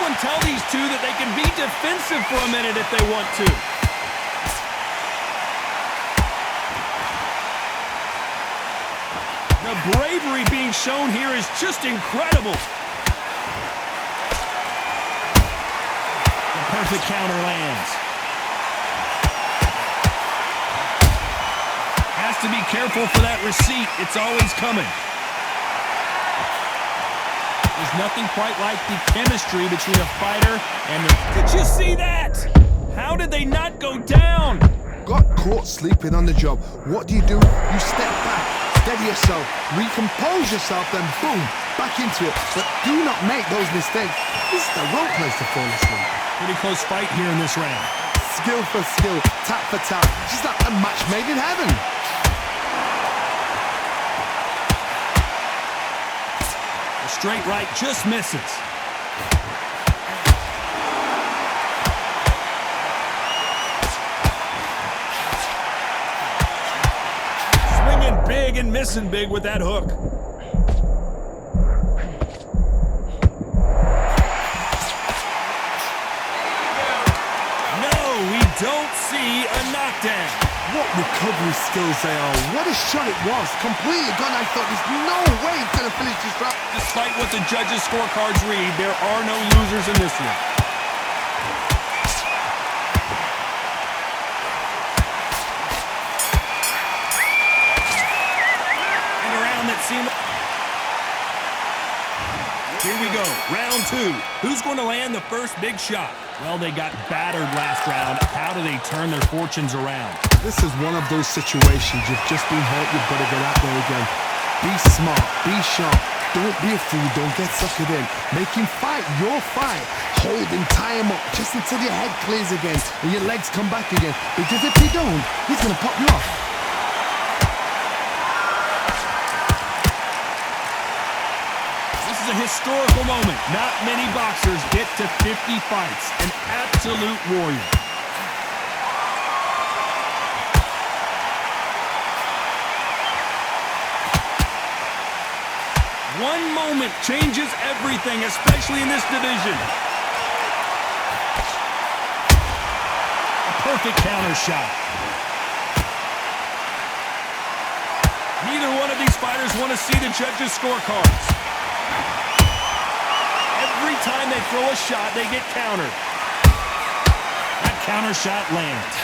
someone tell these two that they can be defensive for a minute if they want to. The bravery being shown here is just incredible. The perfect counter lands. Has to be careful for that receipt. It's always coming. There's nothing quite like the chemistry between a fighter and the... Did you see that? How did they not go down? Got caught sleeping on the job. What do? You step back, steady yourself, recompose yourself, then boom, back into it. But do not make those mistakes. This is the wrong place to fall asleep. Pretty close fight here in this round. Skill for skill, tap for tap. Just like a match made in heaven. The straight right just misses. Swinging big and missing big with that hook. No, we don't see a knockdown. What recovery skills they are. What a shot it was. Completely gone. I thought there's no way he's going to finish this round. Despite what the judges' scorecards read, there are no losers in this one. And a round that seemed... Here we go, round two. Who's going to land the first big shot? Well, they got battered last round. How do they turn their fortunes around? This is one of those situations. You've just been hurt. You've got to get out there again. Be smart. Be sharp. Don't be a fool. Don't get suckered in. Make him fight your fight. Hold him, tie him up just until your head clears again and your legs come back again. Because if you don't, he's going to pop you off. This is a historical moment. Not many boxers get to 50 fights. An absolute warrior. One moment changes everything, especially in this division. A perfect counter shot. Neither one of these fighters want to see the judges' scorecards. Every time they throw a shot, they get countered. That counter shot lands.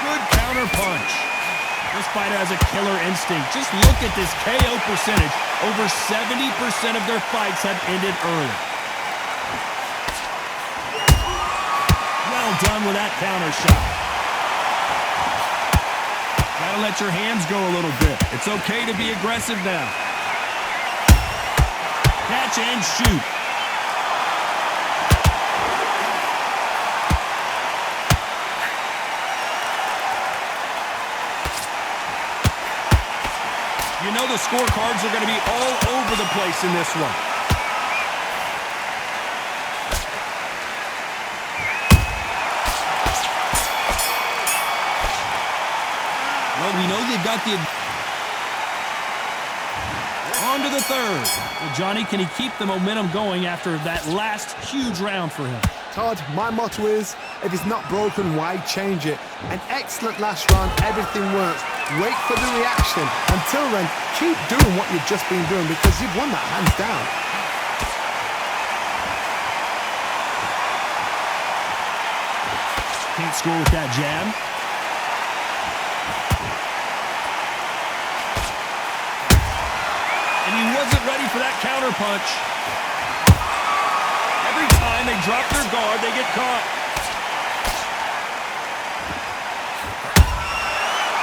Good counter punch. This fighter has a killer instinct. Just look at this KO percentage. Over 70% of their fights have ended early. Well done with that counter shot. Gotta let your hands go a little bit. It's okay to be aggressive now. Catch and shoot. You know the scorecards are going to be all over the place in this one. Well, we know they've got the... On to the third. Well, Johnny, can he keep the momentum going after that last huge round for him? Todd, my motto is, if it's not broken, why change it? An excellent last round, everything works. Wait for the reaction. Until then, keep doing what you've just been doing because you've won that hands down. Can't score with that jab. And he wasn't ready for that counter punch. Every time they drop their guard, they get caught.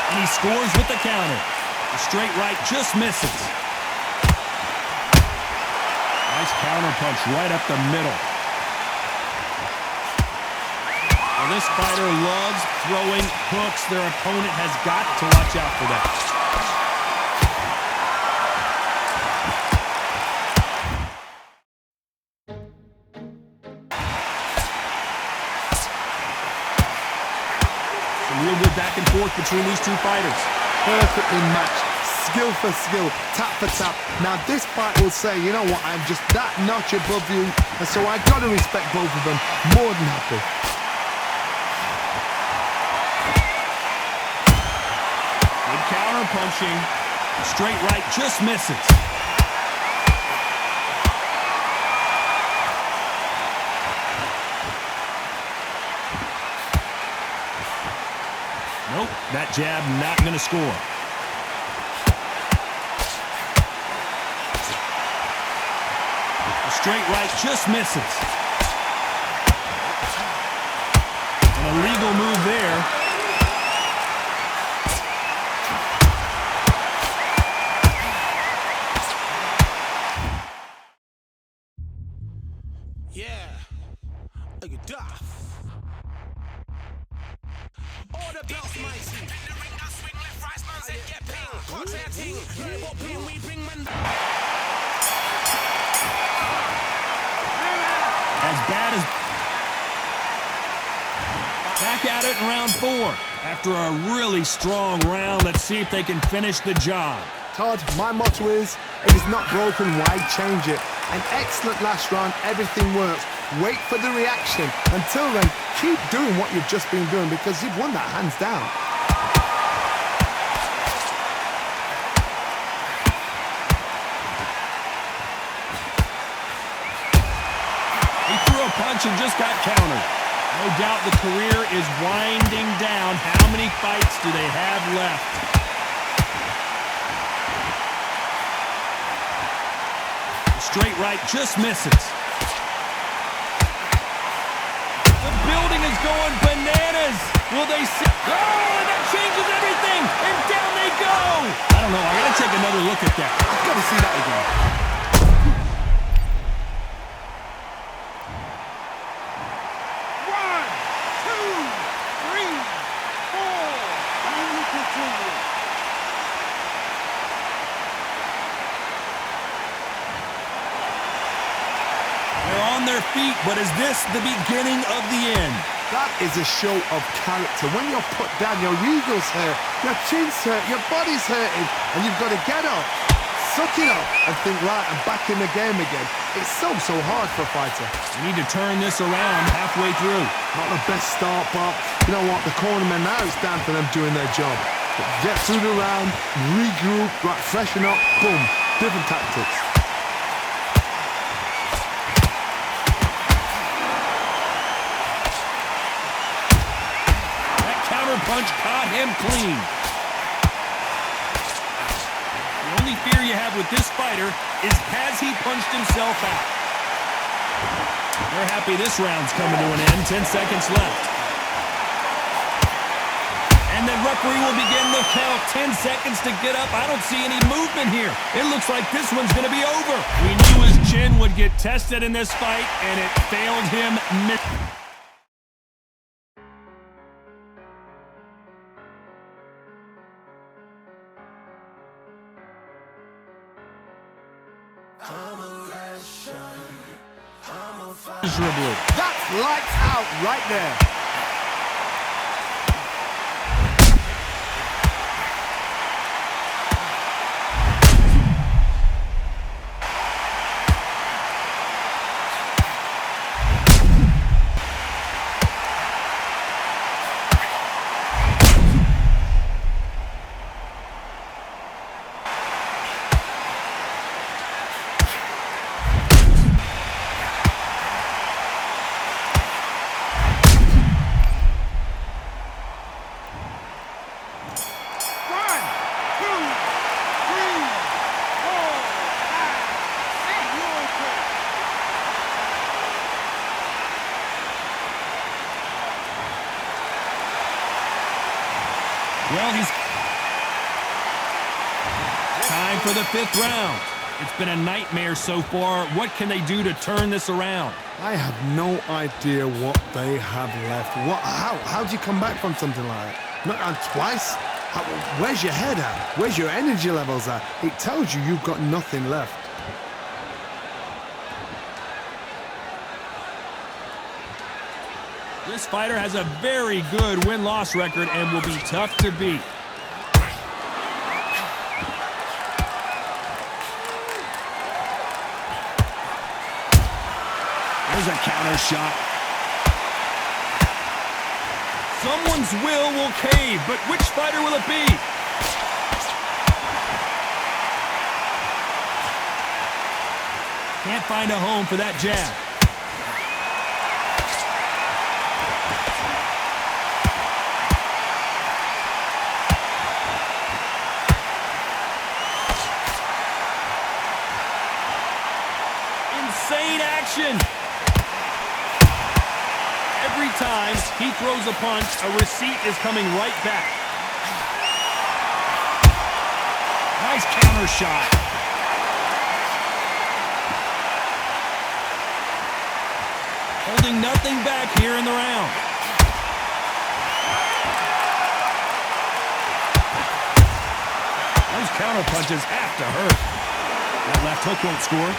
And he scores with the counter. The straight right just misses. Nice counter punch right up the middle. Well, this fighter loves throwing hooks. Their opponent has got to watch out for that. Some real good back and forth between these two fighters. Perfectly matched, skill for skill, tap for tap. Now this fight will say, you know what, I'm just that notch above you, and so I got to respect both of them. More than happy. Good counter punching. Straight right just misses. Nope, that jab not going to score. A straight right just misses. An illegal move there. Yeah, look at that. All the belts, mighty. In the ring, I swing left, right, man, said get ping. Can't say a thing. Yeah, what ping we bring, man. As bad as... Back at it in round 4. After a really strong round, let's see if they can finish the job. Todd, my motto is, if it's not broken, why change it? An excellent last round, everything works. Wait for the reaction. Until then, keep doing what you've just been doing because you've won that hands down. He threw a punch and just got countered. No doubt the career is winding down. How many fights do they have left? Straight right just misses. The building is going bananas. Will they see? Oh, that changes everything. And down they go. I don't know. I got to take another look at that. I've got to see that again. One, two, three, four. And we continue. They're on their feet, but is this the beginning of the end? That is a show of character. When you're put down, your ego's hurt, your chin's hurt, your body's hurting, and you've got to get up, suck it up, and think, right, I'm back in the game again. It's so hard for a fighter. We need to turn this around halfway through. Not the best start, but you know what? The cornermen now, it's down for them doing their job. But get through the round, regroup, right, freshen up, boom, different tactics. Punch caught him clean. The only fear you have with this fighter is has he punched himself out? They're happy this round's coming to an end. 10 seconds left. And the referee will begin the count. 10 seconds to get up. I don't see any movement here. It looks like this one's going to be over. We knew his chin would get tested in this fight, and it failed him. Miserably. That's lights out right there. Well, he's... Time for the 5th round. It's been a nightmare so far. What can they do to turn this around? I have no idea what they have left. How do you come back from something like that? Not twice? Where's your head at? Where's your energy levels at? It tells you you've got nothing left. This fighter has a very good win-loss record and will be tough to beat. There's a counter shot. Someone's will cave, but which fighter will it be? Can't find a home for that jab. Insane action. Every time he throws a punch, a receipt is coming right back. Nice counter shot. Holding nothing back here in the round. Those counter punches have to hurt. That left hook won't score.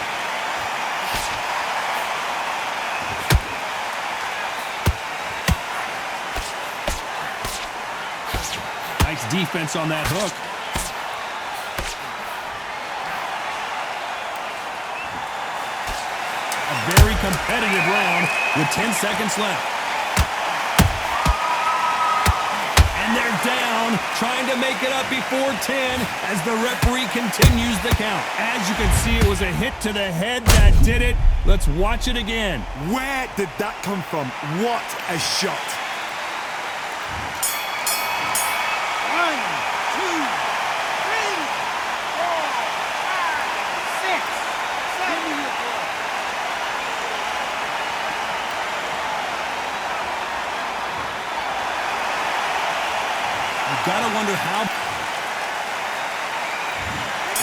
Nice defense on that hook. A very competitive round with 10 seconds left. And they're down, trying to make it up before 10 as the referee continues the count. As you can see, it was a hit to the head that did it. Let's watch it again. Where did that come from? What a shot. 1, 2, 3, 4, 5, 6, 7, 8, 9, 10. Gotta wonder how.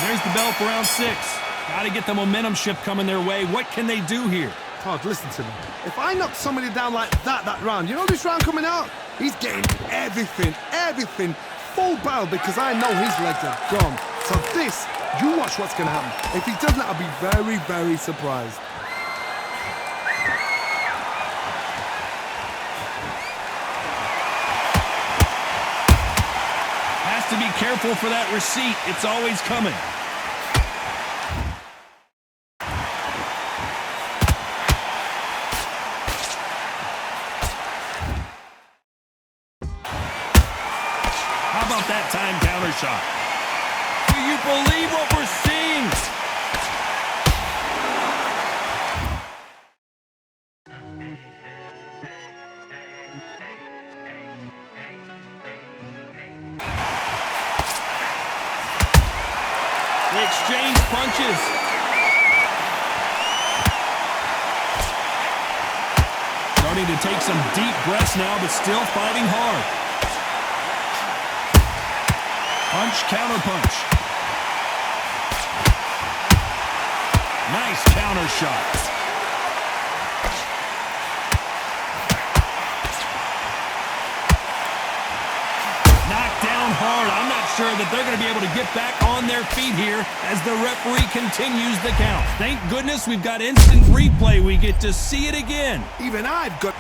There's the bell for round 6. Gotta get the momentum shift coming their way. What can they do here? Todd, listen to me. If I knock somebody down like that round, you know this round coming out? He's getting everything, full barrel because I know his legs are gone. So this, you watch what's going to happen. If he doesn't, I'll be very, very surprised. Has to be careful for that receipt. It's always coming. How about that time counter shot? Do you believe what we're seeing? They exchange punches. Starting to take some deep breaths now, but still fighting hard. Punch, counter punch. Nice counter shot. Knocked down hard. I'm not sure that they're going to be able to get back on their feet here as the referee continues the count. Thank goodness we've got instant replay. We get to see it again. Even I've got... 1,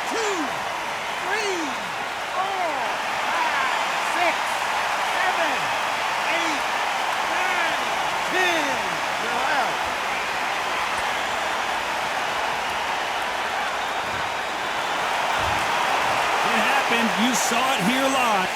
2, 3, 4, 5, 6, 7, 8, 9, 10. You're out. It happened. You saw it here live.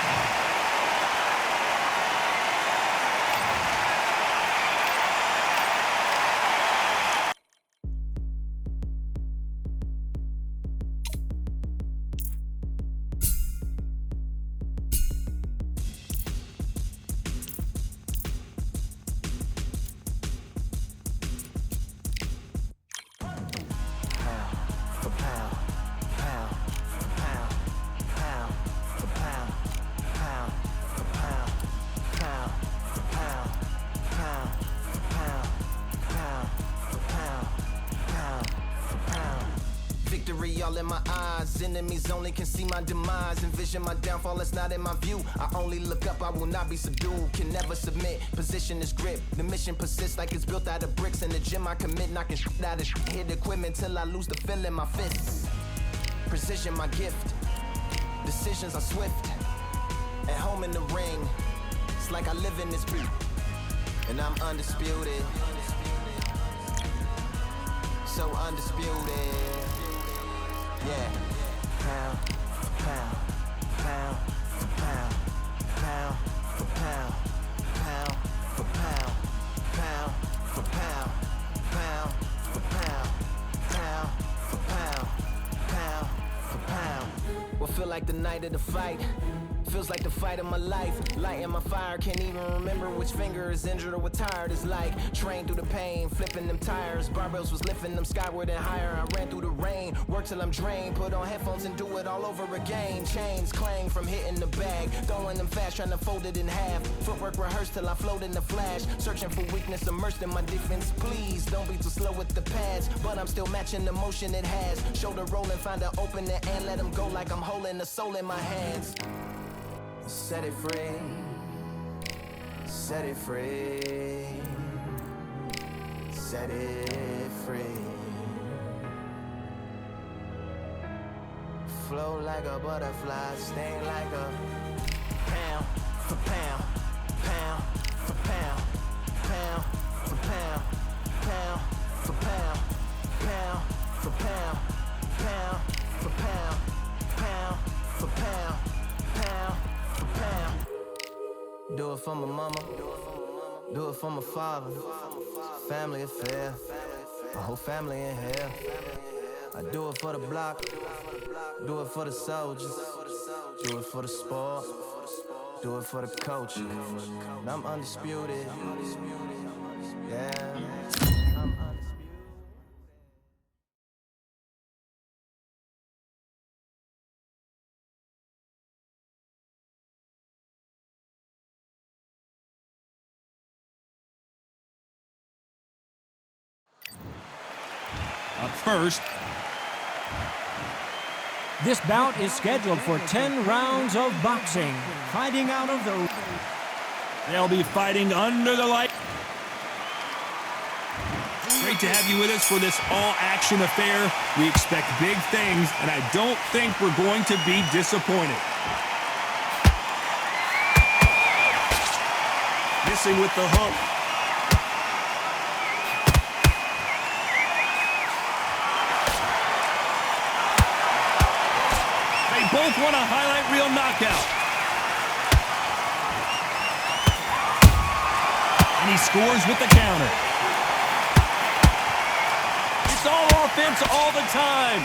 victory all in my eyes. Enemies only can see my demise. Envision my downfall, it's not in my view. I only look up, I will not be subdued. Can never submit, position is grip. The mission persists like it's built out of bricks. In the gym I commit, knocking shit out of shit. Hit equipment till I lose the feel in my fists. Precision my gift. Decisions are swift. At home in the ring, it's like I live in this beat. And I'm undisputed. So undisputed. Yeah. Pound for pound, pound for pound, pound for pound, pound for pound, pound for pound, pound for pound, pound for pound, pound for pound. What feel like the night of the fight? Feels like the fight of my life. Lighting my fire, can't even remember which finger is injured or what tired is like. Train through the pain, flipping them tires. Barbells was lifting them skyward and higher. I ran through the rain, work till I'm drained. Put on headphones and do it all over again. Chains clang from hitting the bag. Throwing them fast, trying to fold it in half. Footwork rehearsed till I float in the flash. Searching for weakness, immersed in my defense. Please don't be too slow with the pads. But I'm still matching the motion it has. Shoulder rolling, find an opening and let them go like I'm holding the soul in my hands. Set it free, set it free, set it free. Flow like a butterfly, sting like a pound for pound, pound for pound, pound for pound, pound for pound, pound for pound, pound for pound, pound for pound, pound. Do it for my mama, do it for my father. Family affair, my whole family in here. I do it for the block, do it for the soldiers, do it for the sport, do it for the coach. I'm undisputed, yeah. I'm undisputed. Up first. This bout is scheduled for 10 rounds of boxing. Fighting out of the... They'll be fighting under the light. Great to have you with us for this all-action affair. We expect big things, and I don't think we're going to be disappointed. Missing with the hook. Both want a highlight reel knockout. And he scores with the counter. It's all offense all the time.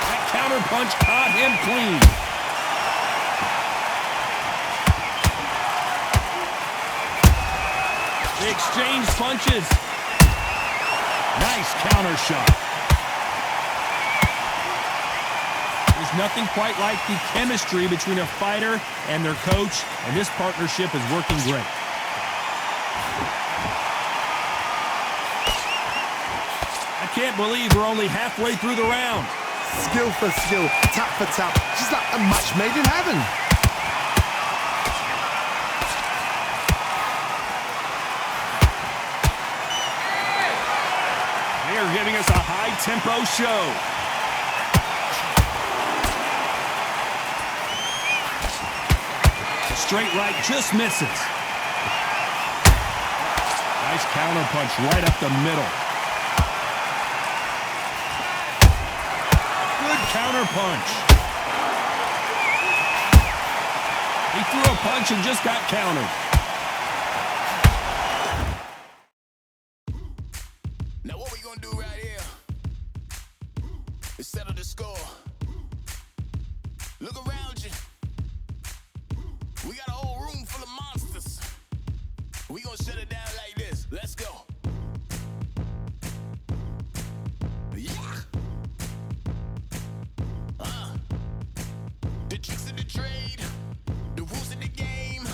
That counter punch caught him clean. They exchange punches. Nice counter shot. Nothing quite like the chemistry between a fighter and their coach, and this partnership is working great. I can't believe we're only halfway through the round. Skill for skill, tap for tap, just like a match made in heaven. They are giving us a high-tempo show. Straight right just misses. Nice counter punch right up the middle. Good counter punch. He threw a punch and just got countered. Now what we gonna do right here is settle the score. Look around you. We got a whole room full of monsters. We gonna shut it down like this. Let's go. Yeah. The tricks of the trade, the rules of the game.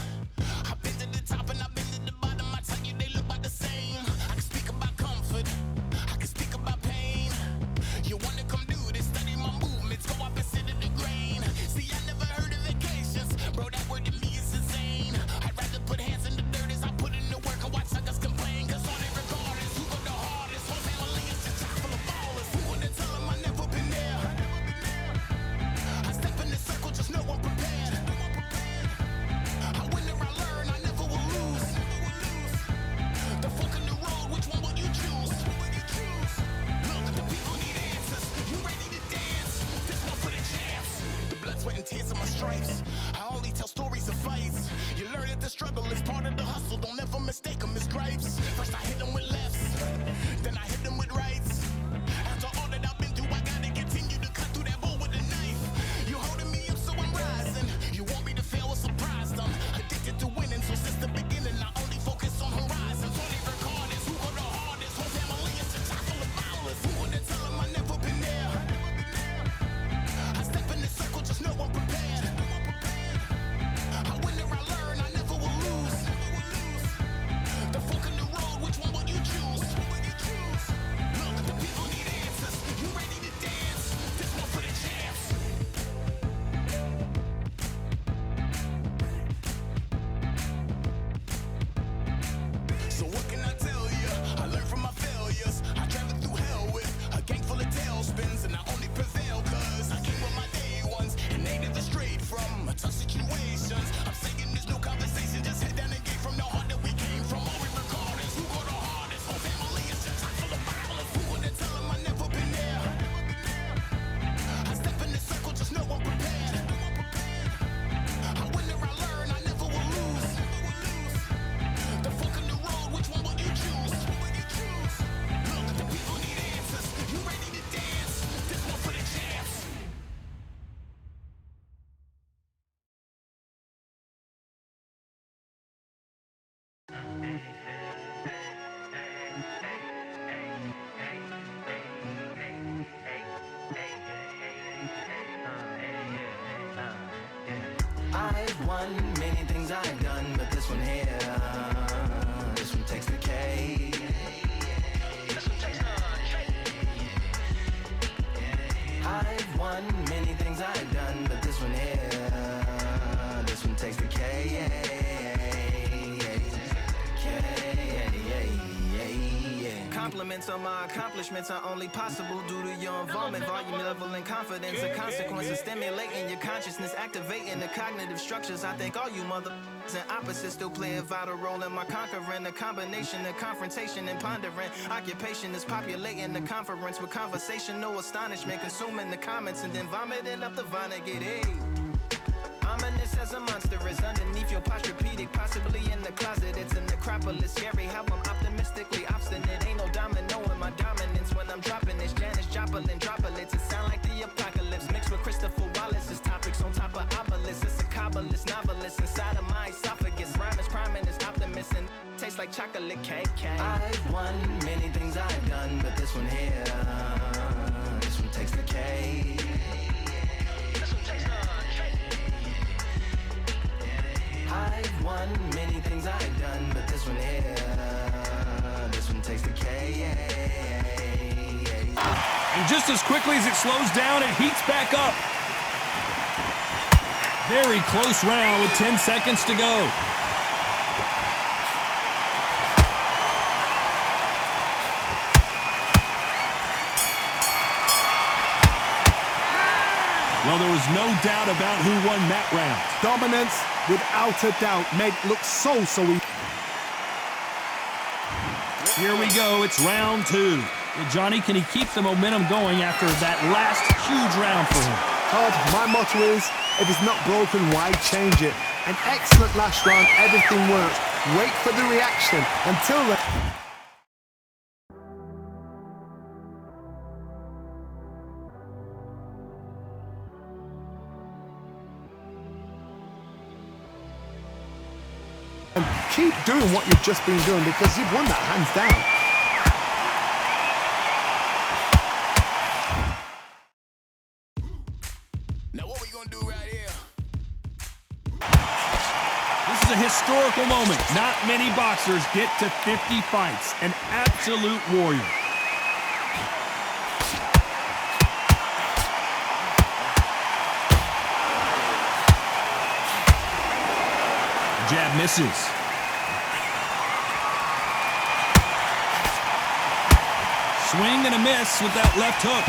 I've been to the top and I've been to the bottom. I tell you they look about the same. I can speak about comfort, I can speak about pain. stripes. I only tell stories of fights. You learn that the struggle is part of the hustle. Don't ever mistake them as gripes. First I hit them with lefts, then I hit them with rights. After all that I've been through, I gotta continue to cut through that bull with a knife. You holding me up, so I'm rising. You want me to fail, or surprised? I'm addicted to winning, so since the beginning, I only focus on horizons. Only record is who go the hardest. Whole family is a chock full of violence. Who would tell them I never been there? I step in the circle, just know I'm prepared. I win or I learn, I never will lose. The fork in the road, which one will you choose? Look, the people need answers. You ready to dance? This one for the champs. So what can I tell you? I learned from my failures. I traveled through hell with a gang full of tailspins, and I only prevail cause I came with my day ones and they never strayed from tough situations. I'm saying there's no conversation, just head down and get from the heart that we came from. All we record is who go the hardest. Whole family is just chock full of violence. Who would tell them I never been there? I step in the circle, just know I'm prepared. I win or I learn, I never will lose. The fork in the road, which one will you choose? Look, the people need answers. You ready to dance? This one for the champs. I've won many things I've done, but this one here, this one takes the cake. I've won many things I've done, but this one here, this one takes the cake. Compliments on my accomplishments are only possible due to your involvement, volume, level, and confidence. The consequences stimulating your consciousness, activating the cognitive structures. I think all you and opposites still play a vital role in my conquering. The combination of confrontation and pondering. Occupation is populating the conference with conversation, no astonishment, consuming the comments and then vomiting up the Vonnegut. Hey. Ominous as a monster is underneath your posturepedic, possibly in the closet. It's a necropolis, scary how I'm optimistically obstinate. Ain't no domino in my dominance when I'm dropping this. Janis Joplin droplets, it sound like the apocalypse mixed with Christopher Wallace's topics on top of obelisks. It's a Kabbalist novelist inside of my esophagus. Rhyme is priming, is optimist and tastes like chocolate cake. I've won many things I've done, but this one here, this one takes the cake. I've won many things I've done, but this one here, this one takes the cake. And just as quickly as it slows down, it heats back up. Very close round with 10 seconds to go. Well, there was no doubt about who won that round. Dominance, without a doubt, made it look so easy. Here we go, it's round two. Johnny, can he keep the momentum going after that last huge round for him? Todd, my motto is, if it's not broken, why change it? An excellent last round, everything works. Wait for the reaction. Until then... And keep doing what you've just been doing because you've won that hands down. Now what we gonna do right here? This is a historical moment. Not many boxers get to 50 fights. An absolute warrior. Jab misses. Swing and a miss with that left hook.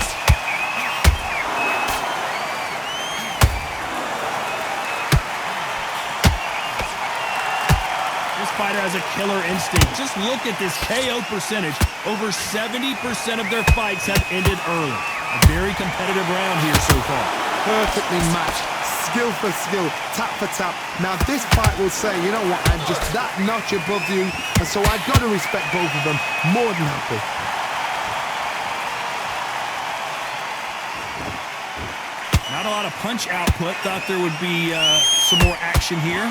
This fighter has a killer instinct. Just look at this KO percentage. Over 70% of their fights have ended early. A very competitive round here so far. perfectly matched. Skill for skill, tap for tap. Now this fight will say, you know what, I'm just that notch above you, and so I've got to respect both of them. More than happy. Not a lot of punch output. Thought there would be some more action here.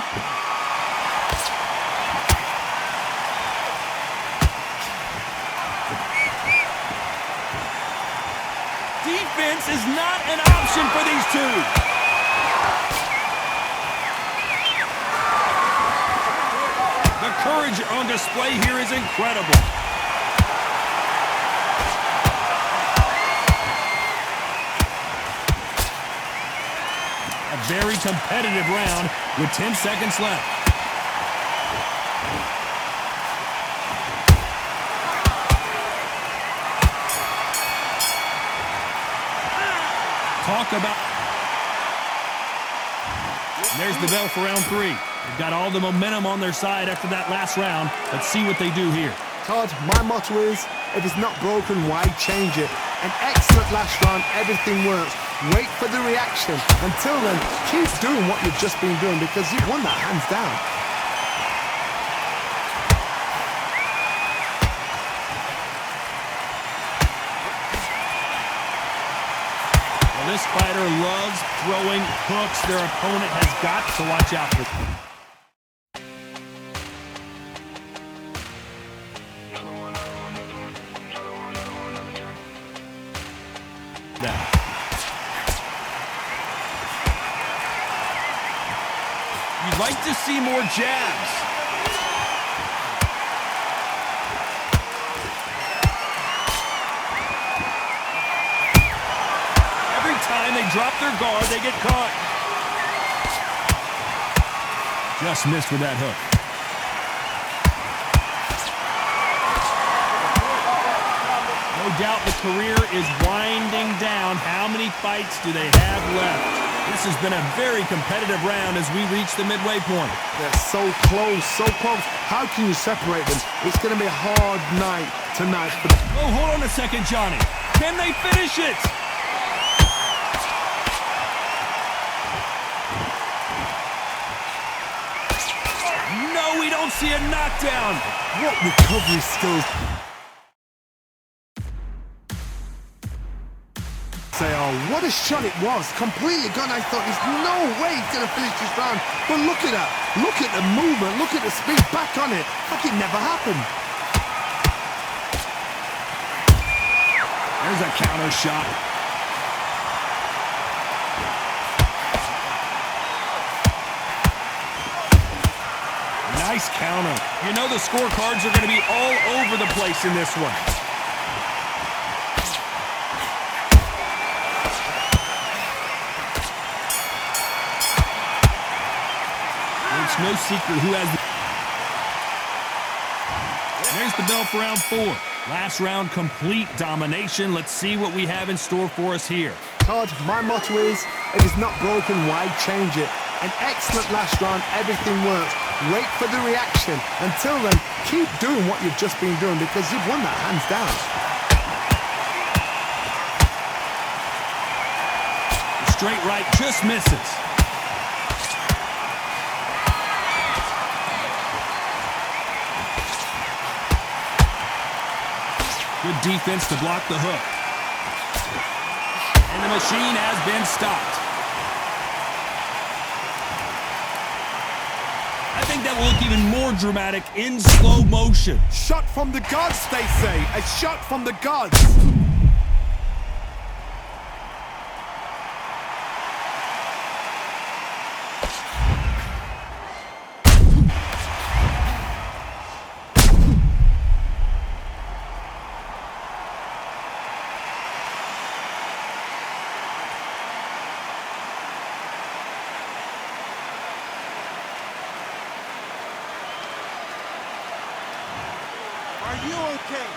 Defense is not an option for these two. The courage on display here is incredible. A very competitive round with 10 seconds left. Talk about... And there's the bell for round 3. They've got all the momentum on their side after that last round. Let's see what they do here. Todd, my motto is, if it's not broken, why change it? An excellent last round, everything works. Wait for the reaction. Until then, keep doing what you've just been doing because you've won that hands down. Well, this fighter loves throwing hooks. Their opponent has got to watch out for them. You'd like to see more jabs. Every time they drop their guard, they get caught. Just missed with that hook. No doubt the career is winding down. How many fights do they have left? This has been a very competitive round as we reach the midway point. They're so close, so close. How can you separate them? It's going to be a hard night tonight. Oh, hold on a second, Johnny. Can they finish it? No, we don't see a knockdown. What recovery skills. Say, oh, what a shot it was. Completely gone. I thought there's no way he's going to finish this round. But look at that. Look at the movement. Look at the speed back on it. Like it never happened. There's a counter shot. Nice counter. You know the scorecards are going to be all over the place in this one. It's no secret who has the... There's the bell for round 4. Last round, complete domination. Let's see what we have in store for us here. Todd, my motto is, if it's not broken, why change it? An excellent last round, everything works. Wait for the reaction. Until then, keep doing what you've just been doing because you've won that hands down. Straight right just misses. Good defense to block the hook. And the machine has been stopped. I think that will look even more dramatic in slow motion. Shot from the gods, they say. A shot from the gods. Are you okay?